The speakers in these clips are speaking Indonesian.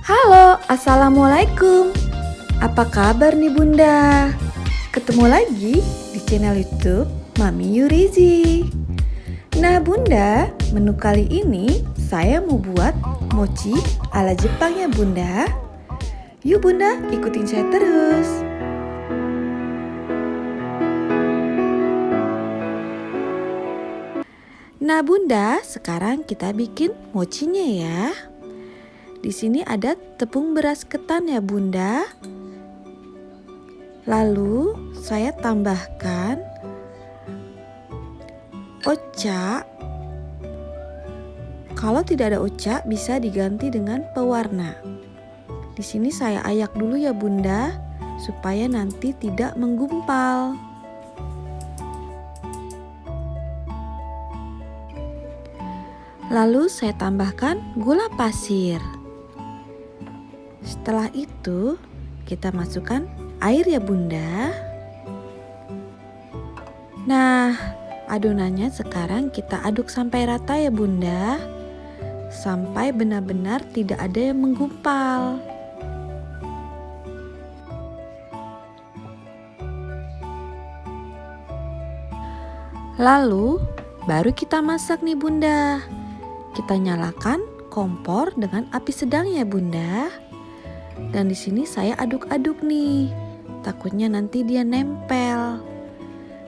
Halo, Assalamualaikum. Apa kabar nih Bunda? Ketemu lagi di channel YouTube Mami Yurizi. Nah Bunda, menu kali ini saya mau buat mochi ala Jepang ya Bunda. Yuk Bunda, ikutin saya terus. Nah Bunda, sekarang kita bikin mochinya ya. Di sini ada tepung beras ketan ya Bunda. Lalu saya tambahkan oca. Kalau tidak ada oca bisa diganti dengan pewarna. Di sini saya ayak dulu ya Bunda supaya nanti tidak menggumpal. Lalu saya tambahkan gula pasir. Setelah itu kita masukkan air ya Bunda. Nah, adonannya sekarang kita aduk sampai rata ya Bunda. Sampai benar-benar tidak ada yang menggumpal. Lalu baru kita masak nih Bunda. Kita nyalakan kompor dengan api sedang ya Bunda. Dan di sini saya aduk-aduk nih. Takutnya nanti dia nempel.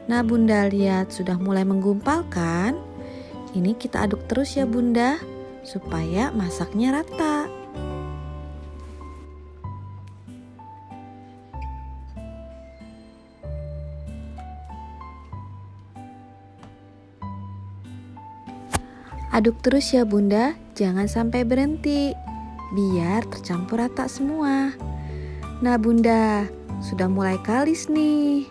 Nah Bunda lihat sudah mulai menggumpal kan? Ini kita aduk terus ya Bunda supaya masaknya rata. Aduk terus ya Bunda, jangan sampai berhenti, biar tercampur rata semua. Nah Bunda, sudah mulai kalis nih.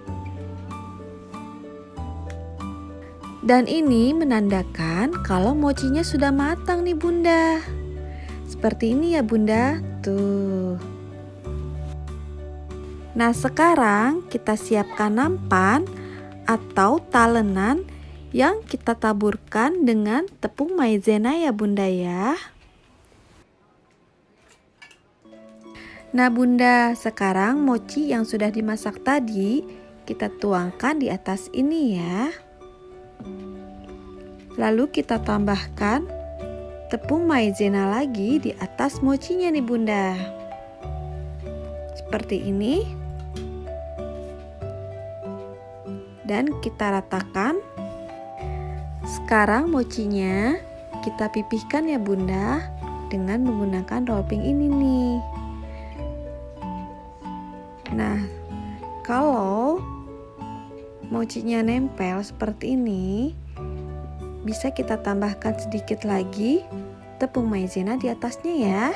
Dan ini menandakan kalau mochinya sudah matang nih Bunda. Seperti ini ya Bunda, tuh. Nah sekarang kita siapkan nampan atau talenan yang kita taburkan dengan tepung maizena ya Bunda ya. Nah Bunda, sekarang mochi yang sudah dimasak tadi kita tuangkan di atas ini ya. Lalu kita tambahkan tepung maizena lagi di atas mochinya nih Bunda. Seperti ini. Dan kita ratakan. Sekarang mochinya kita pipihkan ya Bunda dengan menggunakan rolling ini nih. Nah, kalau mochinya nempel seperti ini, bisa kita tambahkan sedikit lagi tepung maizena di atasnya ya.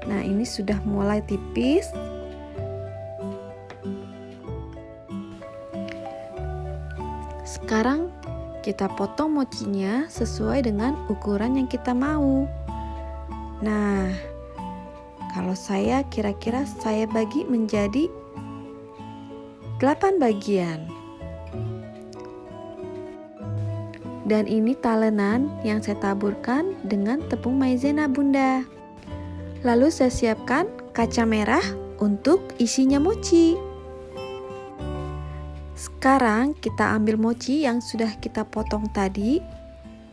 Nah, ini sudah mulai tipis. Sekarang kita potong mochinya sesuai dengan ukuran yang kita mau. Nah, kalau saya kira-kira saya bagi menjadi 8 bagian. Dan ini talenan yang saya taburkan dengan tepung maizena Bunda. Lalu saya siapkan kaca merah untuk isinya mochi. Sekarang kita ambil mochi yang sudah kita potong tadi,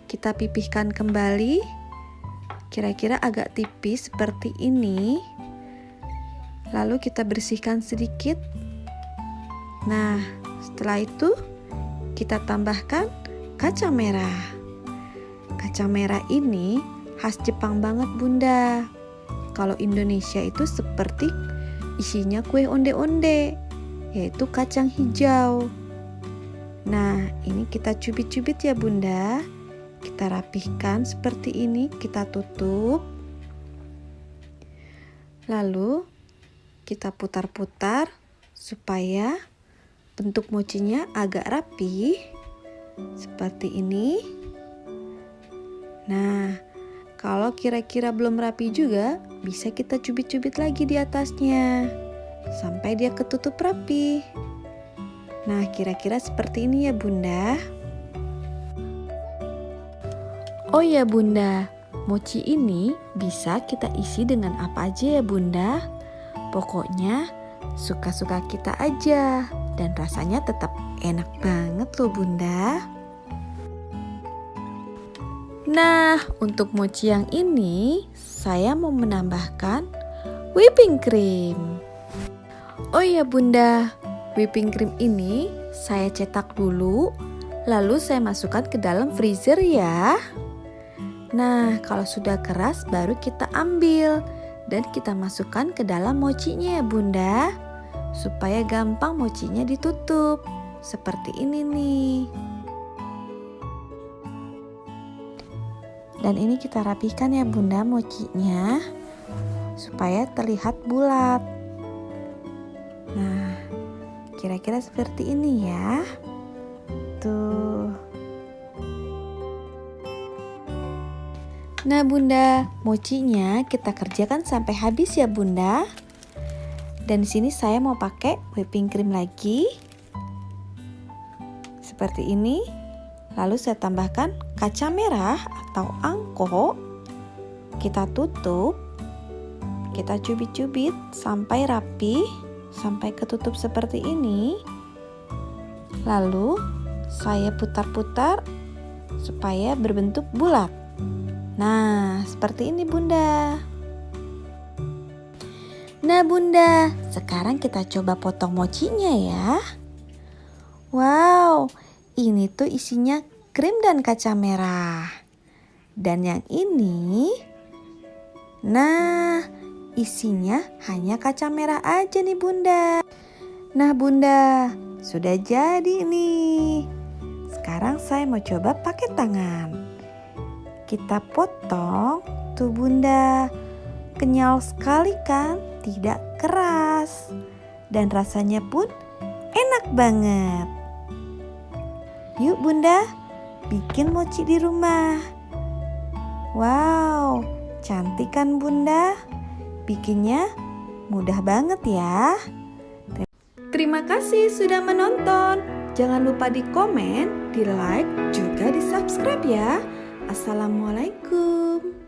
kita pipihkan kembali, kira-kira agak tipis seperti ini. Lalu kita bersihkan sedikit. Nah, setelah itu kita tambahkan kaca merah. Kaca merah ini khas Jepang banget Bunda. Kalau Indonesia itu seperti isinya kue onde-onde, yaitu kacang hijau. Nah, ini kita cubit-cubit ya Bunda. Kita rapihkan seperti ini, kita tutup. Lalu kita putar-putar supaya bentuk mochinya agak rapi. Seperti ini. Nah, kalau kira-kira belum rapi juga, bisa kita cubit-cubit lagi di atasnya sampai dia ketutup rapi. Nah, kira-kira seperti ini ya Bunda. Oh ya Bunda, Mochi ini bisa kita isi dengan apa aja ya Bunda. Pokoknya suka-suka kita aja dan rasanya tetap enak banget loh Bunda. Nah, untuk mochi yang ini saya mau menambahkan whipping cream. Oh ya Bunda, whipping cream ini saya cetak dulu, lalu saya masukkan ke dalam freezer ya. Nah, kalau sudah keras baru kita ambil dan kita masukkan ke dalam mochinya ya Bunda, supaya gampang mochinya ditutup. Seperti ini nih. Dan ini kita rapihkan ya Bunda mochinya, supaya terlihat bulat. Nah, kira-kira seperti ini ya. Tuh. Nah Bunda, mochinya kita kerjakan sampai habis ya Bunda. Dan di sini saya mau pakai whipping cream lagi. Seperti ini. Lalu saya tambahkan kaca merah atau angko. Kita tutup. Kita cubit-cubit sampai rapi, sampai ketutup seperti ini. Lalu saya putar-putar supaya berbentuk bulat. Nah, seperti ini Bunda. Nah Bunda, sekarang kita coba potong mochinya ya. Wow, ini tuh isinya krim dan kaca merah. Dan yang ini, nah isinya hanya kaca merah aja nih Bunda. Nah Bunda, sudah jadi nih. Sekarang saya mau coba pakai tangan. Kita potong tuh Bunda. Kenyal sekali kan, tidak keras. Dan rasanya pun enak banget. Yuk Bunda, bikin mochi di rumah. Wow, cantik kan Bunda? Bikinnya mudah banget ya. Terima kasih sudah menonton. Jangan lupa di komen, di like, juga di subscribe ya. Assalamualaikum.